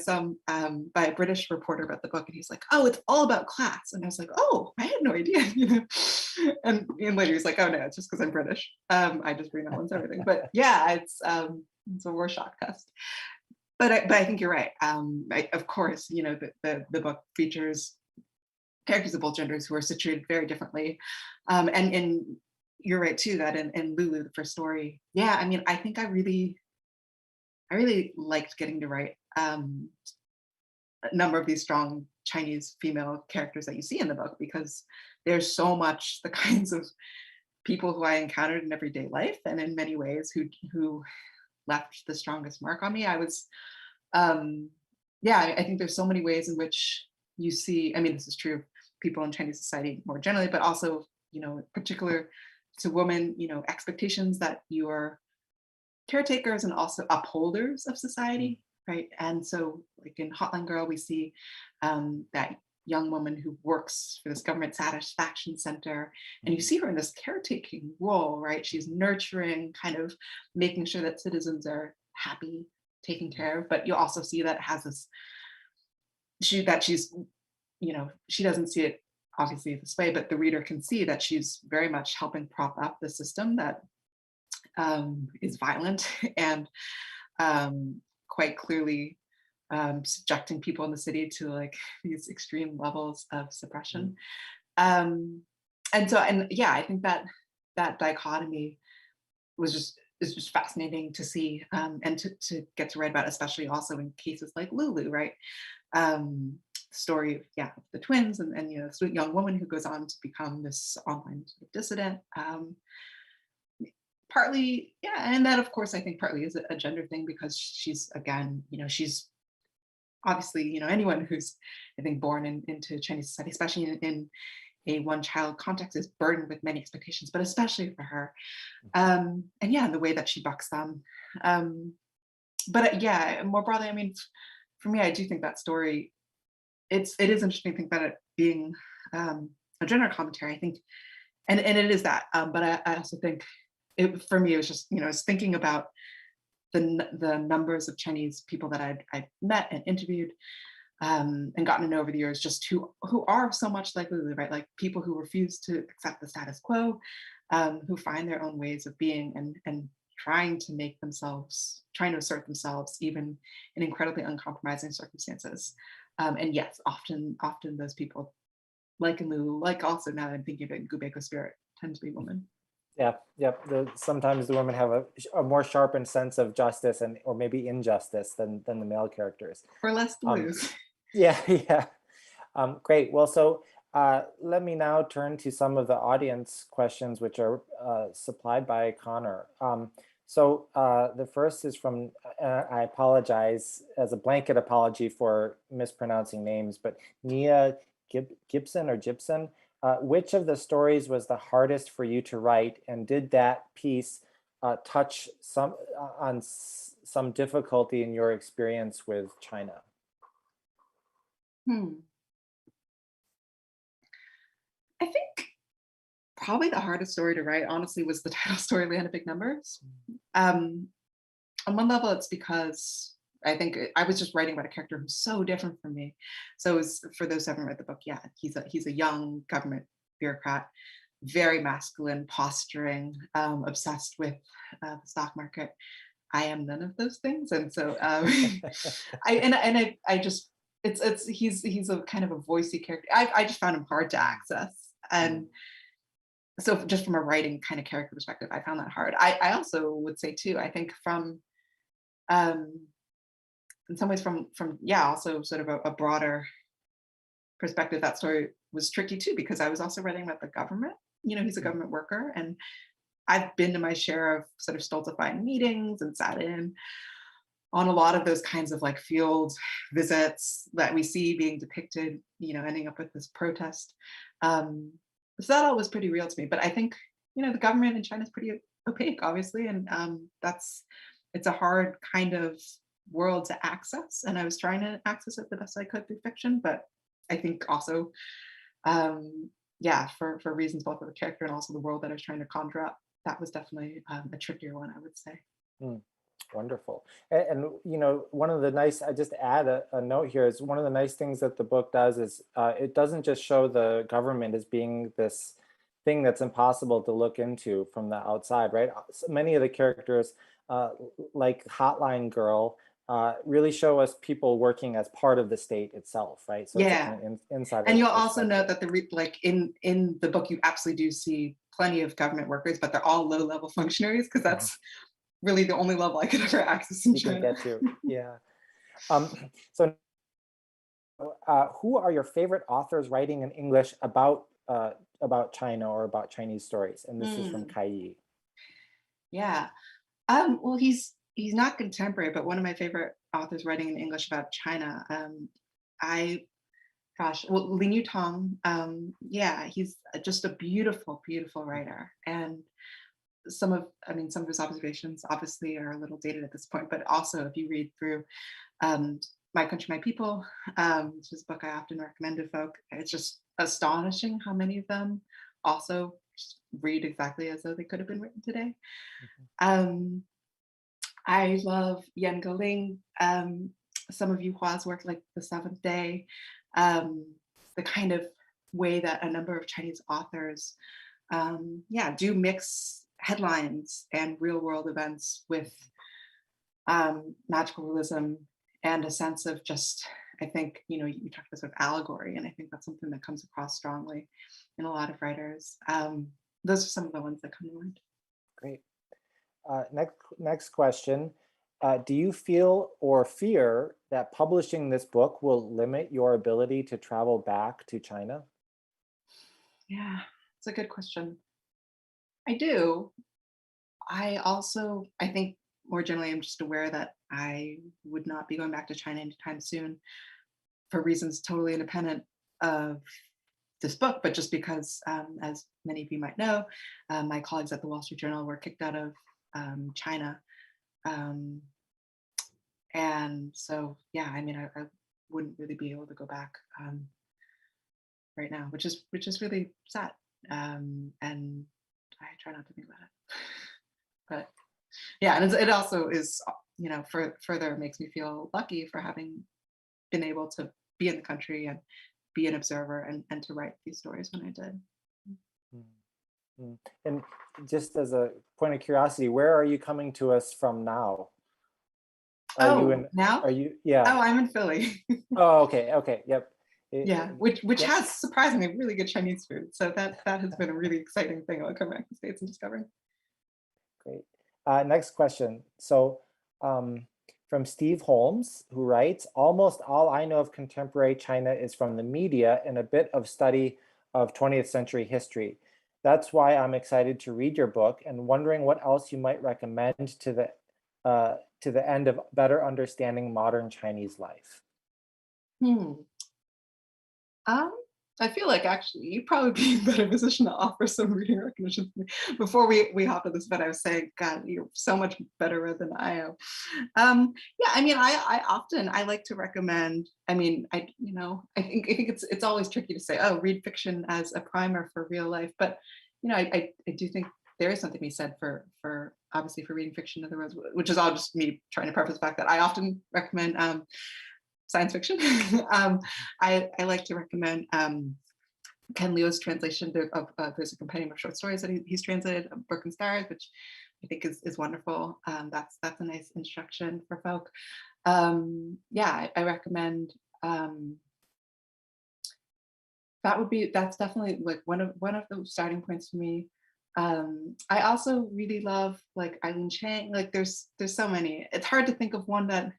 by a British reporter about the book, and he's like, oh, it's all about class. And I was like, oh, I had no idea, And later he's like, oh no, it's just because I'm British. I just bring that one's everything. But yeah, it's a Rorschach test. But I think you're right. Of course, the book features characters of both genders who are situated very differently. And you're right too, that in Lulu, the first story, yeah, I mean, I think I really liked getting to write a number of these strong Chinese female characters that you see in the book, because there's so much the kinds of people who I encountered in everyday life, and in many ways who left the strongest mark on me. I was yeah, I think there's so many ways in which you see, I mean, this is true of people in Chinese society more generally, but also, in particular to women, expectations that you're caretakers and also upholders of society, right? And so, like in Hotline Girl, we see that young woman who works for this government satisfaction center, and you see her in this caretaking role, right? She's nurturing, kind of making sure that citizens are happy, taken care of, but you also see that it has this, she's, she doesn't see it obviously this way, but the reader can see that she's very much helping prop up the system that is violent and quite clearly subjecting people in the city to like these extreme levels of suppression. And yeah, I think that that dichotomy is just fascinating to see, and to get to write about, especially also in cases like Lulu, right? Story of, yeah, the twins, and you know, sweet young woman who goes on to become this online sort of dissident. Partly, yeah, and that of course I think partly is a gender thing, because she's, again, you know, she's obviously, you know, anyone who's, I think, born into Chinese society, especially in a one-child context, is burdened with many expectations, but especially for her. And yeah, the way that she bucks them. But yeah, more broadly, I mean, for me, I do think that story, it is interesting to think about it being a gender commentary, I think, and it is that. But I also think for me, it was just, you know, I was thinking about the numbers of Chinese people that I'd met and interviewed, and gotten to know over the years, just who are so much like Lulu, right? Like people who refuse to accept the status quo, who find their own ways of being, and trying to assert themselves even in incredibly uncompromising circumstances. And yes, often those people, like in Lulu, like also now that I'm thinking about Gubeko Spirit, tend to be women. Yeah, yep. Sometimes the women have a more sharpened sense of justice or maybe injustice than the male characters. Or less to lose. Yeah, yeah. Great. Well, so let me now turn to some of the audience questions, which are supplied by Connor. So the first is from, I apologize as a blanket apology for mispronouncing names, but Nia Gibson. Which of the stories was the hardest for you to write, and did that piece touch on some difficulty in your experience with China? I think probably the hardest story to write, honestly, was the title story, Land of Big Numbers. On one level, it's because I think I was just writing about a character who's so different from me. So it was, for those who haven't read the book, yeah, he's a young government bureaucrat, very masculine, posturing, obsessed with the stock market. I am none of those things, and so I just he's a kind of a voicey character. I just found him hard to access, and so just from a writing kind of character perspective, I found that hard. I also would say too, I think from in some ways from yeah, also sort of a broader perspective, that story was tricky too, because I was also writing about the government. You know, he's a government worker, and I've been to my share of sort of stultifying meetings and sat in on a lot of those kinds of like field visits that we see being depicted, you know, ending up with this protest. So that all was pretty real to me. But I think, you know, the government in China is pretty opaque, obviously, and it's a hard kind of world to access, and I was trying to access it the best I could through fiction. But I think also, yeah, for reasons both of the character and also the world that I was trying to conjure up, that was definitely a trickier one, I would say. Wonderful. And you know, one of the nice, I just add a note here, is one of the nice things that the book does is it doesn't just show the government as being this thing that's impossible to look into from the outside, right? So many of the characters, like Hotline Girl, really show us people working as part of the state itself, right? So yeah, it's kind of inside. And you'll also note that like in the book, you absolutely do see plenty of government workers, but they're all low-level functionaries, because that's really the only level I could ever access in China. Get to, yeah. So who are your favorite authors writing in English about China or about Chinese stories? And this is from Kai Yi. Yeah. Well, he's not contemporary, but one of my favorite authors writing in English about China. Well, Lin Yutong, yeah, he's just a beautiful, beautiful writer. And some of his observations obviously are a little dated at this point, but also if you read through My Country, My People, which is a book I often recommend to folk, it's just astonishing how many of them also read exactly as though they could have been written today. I love Yan Goling, some of Yu Hua's work, like The Seventh Day, the kind of way that a number of Chinese authors, do mix headlines and real world events with magical realism and a sense of just, I think, you talked about sort of allegory, and I think that's something that comes across strongly in a lot of writers. Those are some of the ones that come to mind. Great. Next question. Do you feel or fear that publishing this book will limit your ability to travel back to China? Yeah, it's a good question. I do. I think more generally, I'm just aware that I would not be going back to China anytime soon for reasons totally independent of this book, but just because, as many of you might know, my colleagues at the Wall Street Journal were kicked out of China. And so, yeah, I mean, I wouldn't really be able to go back right now, which is really sad. And I try not to think about it. But yeah, and it also is, further makes me feel lucky for having been able to be in the country and be an observer and to write these stories when I did. Mm. And just as a point of curiosity, where are you coming to us from now? Now? Yeah. Oh, I'm in Philly. Oh, okay, yep. Yeah, which Yep. has surprisingly really good Chinese food. So that has been a really exciting thing about coming back to the States and discovering. Great. Next question. So from Steve Holmes, who writes, almost all I know of contemporary China is from the media and a bit of study of 20th century history. That's why I'm excited to read your book and wondering what else you might recommend to the end of better understanding modern Chinese life. I feel like actually you'd probably be in a better position to offer some reading recommendations for me. Before we hopped on this, but I was saying, God, you're so much better than I am. Yeah, I mean, I often like to recommend. I mean, I think it's always tricky to say, oh, read fiction as a primer for real life, but I do think there is something to be said for obviously for reading fiction, in other words, which is all just me trying to preface the fact that I often recommend science fiction. I like to recommend Ken Liu's translation of there's a compendium of short stories that he's translated, Broken Stars, which I think is wonderful. That's a nice introduction for folk. Yeah, I recommend. That's definitely like one of the starting points for me. I also really love like Eileen Chang. Like there's so many. It's hard to think of one that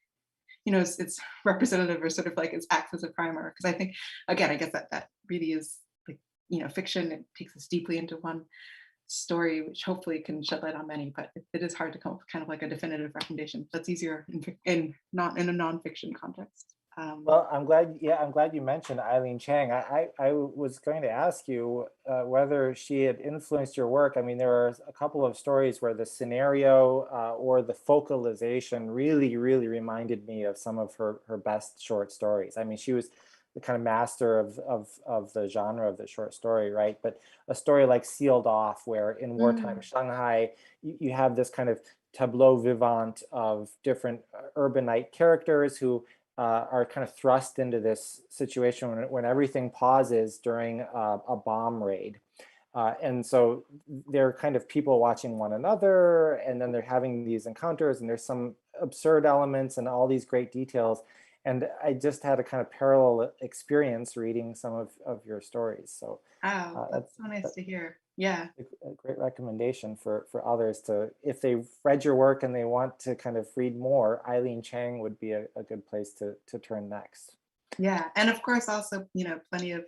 it's representative or sort of like it acts as a primer, because I think, again, I guess that really is like, fiction. It takes us deeply into one story, which hopefully can shed light on many, but it is hard to come up with kind of like a definitive recommendation. That's easier in a nonfiction context. Well, I'm glad you mentioned Eileen Chang. I was going to ask you whether she had influenced your work. I mean, there are a couple of stories where the scenario or the focalization really reminded me of some of her best short stories. I mean, she was the kind of master of the genre of the short story, right? But a story like Sealed Off, where in wartime Shanghai, you have this kind of tableau vivant of different urbanite characters who are kind of thrust into this situation when everything pauses during a bomb raid. And so they're kind of people watching one another, and then they're having these encounters, and there's some absurd elements and all these great details. And I just had a kind of parallel experience reading some of your stories. So that's so nice to hear. Yeah, a great recommendation for others to, if they've read your work and they want to kind of read more, Eileen Chang would be a good place to turn next. Yeah, and of course also plenty of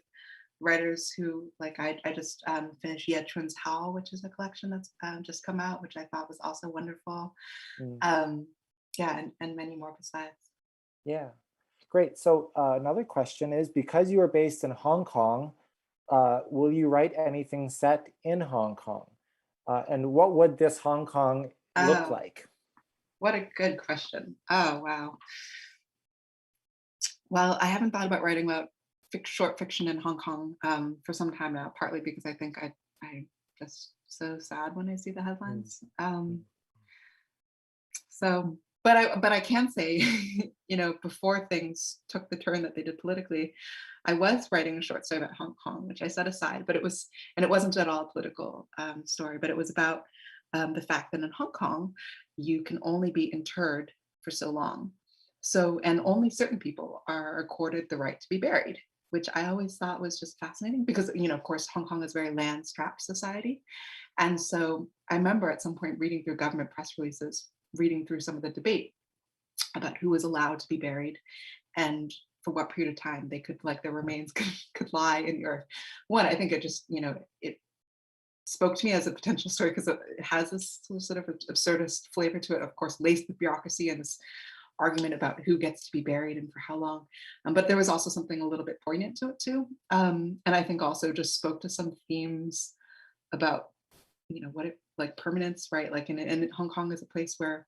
writers who, like I just finished Ye Chun's Howl, which is a collection that's just come out, which I thought was also wonderful. Yeah, and many more besides. Yeah, great. So another question is, because you are based in Hong Kong, will you write anything set in Hong Kong? And what would this Hong Kong look like? What a good question. Oh, wow. Well, I haven't thought about writing about short fiction in Hong Kong for some time now, partly because I think I'm just so sad when I see the headlines. So but I can say, before things took the turn that they did politically, I was writing a short story about Hong Kong, which I set aside, but it wasn't at all a political story, but it was about the fact that in Hong Kong, you can only be interred for so long. So, and only certain people are accorded the right to be buried, which I always thought was just fascinating because, of course, Hong Kong is a very land-strapped society. And so I remember at some point reading through government press releases, reading through some of the debate about who was allowed to be buried and for what period of time they could, like, their remains could lie in the earth. One, I think it just, it spoke to me as a potential story because it has this sort of absurdist flavor to it, of course, laced with bureaucracy and this argument about who gets to be buried and for how long. But there was also something a little bit poignant to it too. And I think also just spoke to some themes about, what it, like permanence, right? Like in Hong Kong is a place where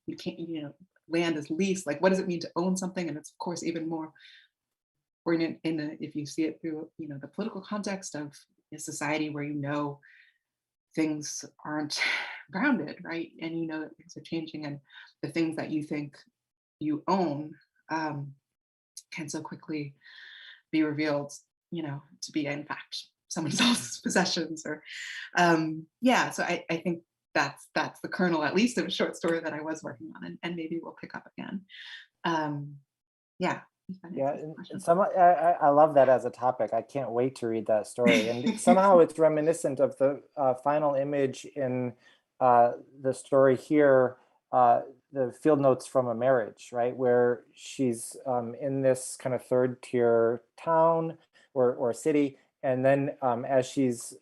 you can't, land is leased. Like, what does it mean to own something? And it's of course even more poignant if you see it through, the political context of a society where things aren't grounded, right? And that things are changing, and the things that you think you own can so quickly be revealed, to be in fact someone else's possessions. Or so I think that's the kernel, at least, of a short story that I was working on, and maybe we'll pick up again. Yeah. Yeah, and I love that as a topic. I can't wait to read that story. And somehow it's reminiscent of the final image in the story here, the field notes from a marriage, right? Where she's in this kind of third tier town or city. And then as she's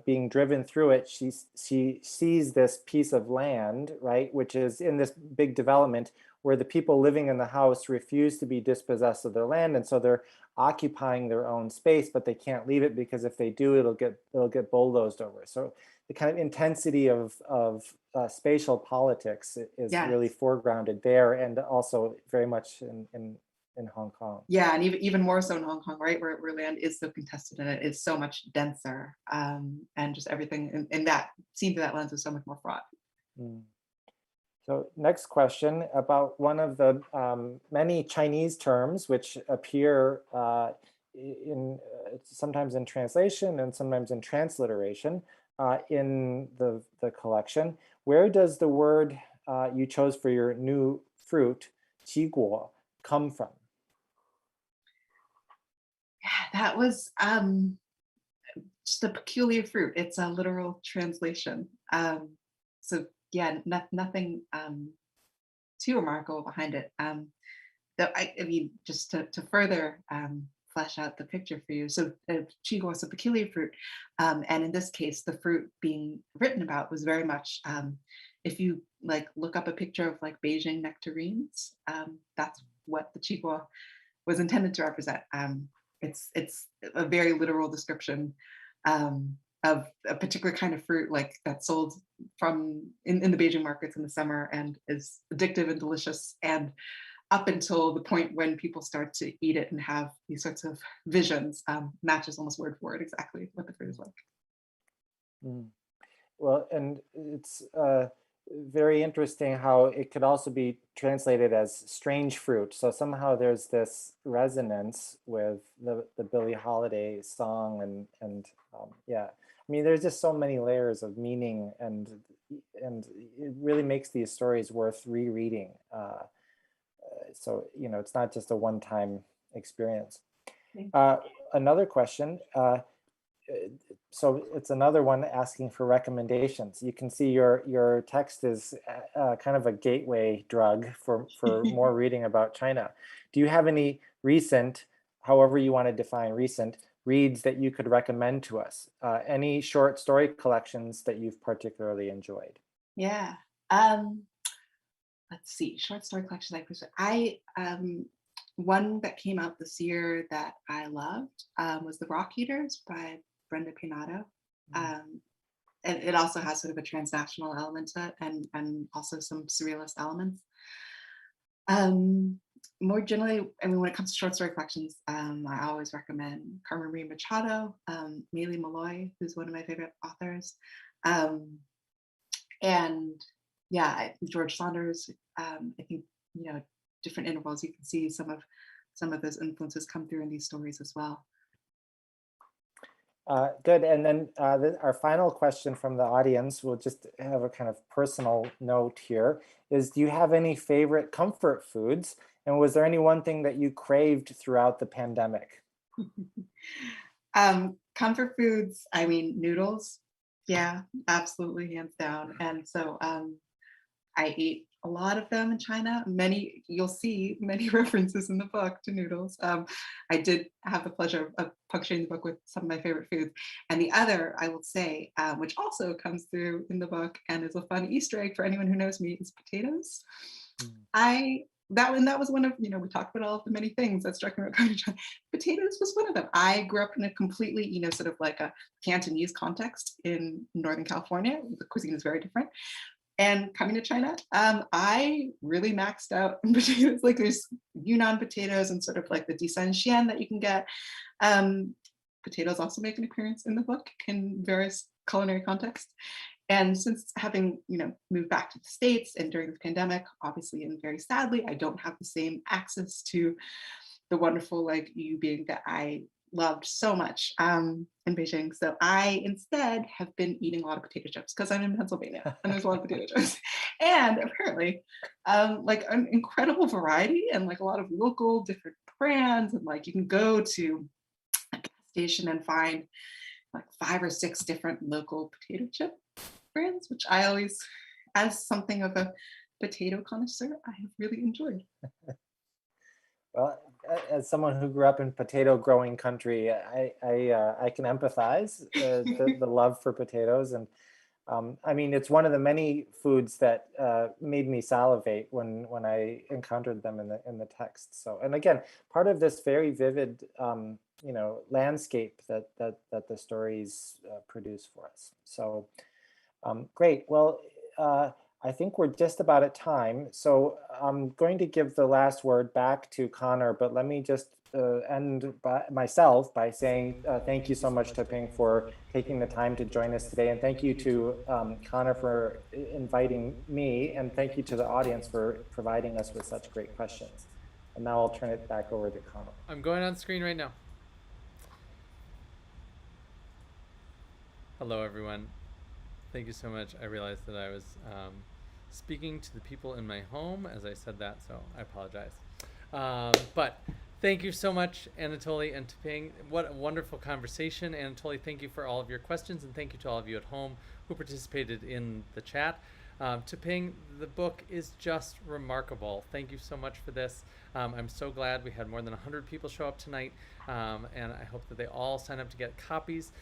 being driven through it, she sees this piece of land, right? Which is in this big development where the people living in the house refuse to be dispossessed of their land. And so they're occupying their own space, but they can't leave it because if they do, it'll get bulldozed over. So the kind of intensity of spatial politics is really foregrounded there, and also very much in Hong Kong. Yeah, and even more so in Hong Kong, right, where land is so contested and it is so much denser, and just everything in that seen through that lens is so much more fraught. Mm. So next question about one of the many Chinese terms which appear sometimes in translation and sometimes in transliteration in the collection. Where does the word you chose for your new fruit, 奇果, come from? Yeah, that was just a peculiar fruit. It's a literal translation. So yeah, nothing too remarkable behind it. Though I mean, just to further flesh out the picture for you. So chigo is a peculiar fruit, and in this case, the fruit being written about was very much. If you like look up a picture of like Beijing nectarines, that's what the chigo was intended to represent. It's a very literal description of a particular kind of fruit, like that's sold in the Beijing markets in the summer and is addictive and delicious, and up until the point when people start to eat it and have these sorts of visions, matches almost word for word exactly what the fruit is like. Mm. Well, and it's very interesting how it could also be translated as strange fruit. So somehow there's this resonance with the Billie Holiday song, and yeah, I mean, there's just so many layers of meaning, and it really makes these stories worth rereading. So it's not just a one-time experience. Another question. So it's another one asking for recommendations. You can see your text is kind of a gateway drug for more reading about China. Do you have any recent, however you want to define recent, reads that you could recommend to us? Any short story collections that you've particularly enjoyed? Yeah. Let's see, short story collection. One that came out this year that I loved was The Rock Eaters by Brenda Pinato. And it also has sort of a transnational element to it, and also some surrealist elements. More generally, I mean, when it comes to short story collections, I always recommend Carmen Marie Machado, Meili Malloy, who's one of my favorite authors. And yeah, George Saunders, I think, different intervals, you can see some of those influences come through in these stories as well. Good. And then our final question from the audience, we'll just have a kind of personal note here, is do you have any favorite comfort foods? And was there any one thing that you craved throughout the pandemic? Comfort foods, I mean, noodles. Yeah, absolutely, hands down. And so I ate a lot of them in China. You'll see many references in the book to noodles. I did have the pleasure of puncturing the book with some of my favorite foods. And the other, I will say, which also comes through in the book and is a fun Easter egg for anyone who knows me, is potatoes. That was one of, we talked about all of the many things that struck me about coming to China. Potatoes was one of them. I grew up in a completely, sort of like a Cantonese context in Northern California. The cuisine is very different. And coming to China, I really maxed out in potatoes. Like there's Yunnan potatoes and sort of like the Disanshian that you can get. Potatoes also make an appearance in the book in various culinary contexts. And since having, moved back to the States and during the pandemic, obviously, and very sadly, I don't have the same access to the wonderful like yu being that I loved so much in Beijing. So I instead have been eating a lot of potato chips because I'm in Pennsylvania and there's a lot of potato chips. And apparently like an incredible variety and like a lot of local different brands. And like you can go to a gas station and find like 5 or 6 different local potato chip brands, which I always, as something of a potato connoisseur, I have really enjoyed. Well, as someone who grew up in potato growing country, I can empathize the love for potatoes. And I mean, it's one of the many foods that made me salivate when I encountered them in the text. So, and again, part of this very vivid, landscape that the stories produce for us. So, great. Well, I think we're just about at time. So I'm going to give the last word back to Connor, but let me just end by saying thank you so much, Tuping, for taking the time to join us today. And thank you to Connor for inviting me. And thank you to the audience for providing us with such great questions. And now I'll turn it back over to Connor. I'm going on screen right now. Hello, everyone. Thank you so much. I realized that I was speaking to the people in my home as I said that, so I apologize. But thank you so much, Anatoly and Tuping. What a wonderful conversation. Anatoly, thank you for all of your questions, and thank you to all of you at home who participated in the chat. Tuping, the book is just remarkable. Thank you so much for this. I'm so glad we had more than 100 people show up tonight, and I hope that they all sign up to get copies.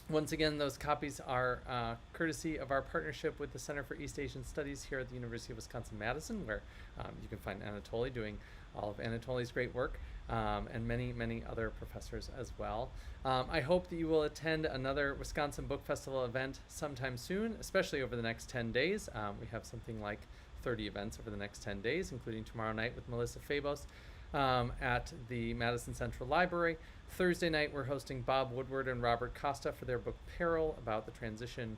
Once again, those copies are courtesy of our partnership with the Center for East Asian Studies here at the University of Wisconsin-Madison, where you can find Anatoly doing all of Anatoly's great work, and many, many other professors as well. I hope that you will attend another Wisconsin Book Festival event sometime soon, especially over the next 10 days. We have something like 30 events over the next 10 days, including tomorrow night with Melissa Fabos at the Madison Central Library. Thursday night, we're hosting Bob Woodward and Robert Costa for their book Peril, about the transition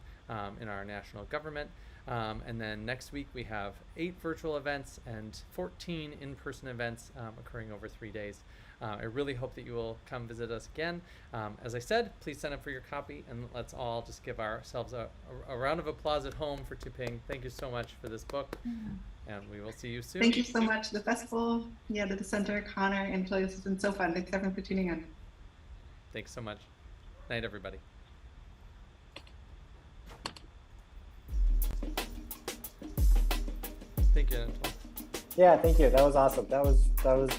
in our national government. And then next week, we have 8 virtual events and 14 in-person events occurring over 3 days. I really hope that you will come visit us again. As I said, please sign up for your copy, and let's all just give ourselves a round of applause at home for Tuping. Thank you so much for this book. And we will see you soon. Thank you so much. The festival, to the center, Connor, and Julia, this has been so fun. Thanks everyone for tuning in. Thanks so much. Night, everybody. Thank you, Anatoly. Yeah, thank you. That was awesome. That was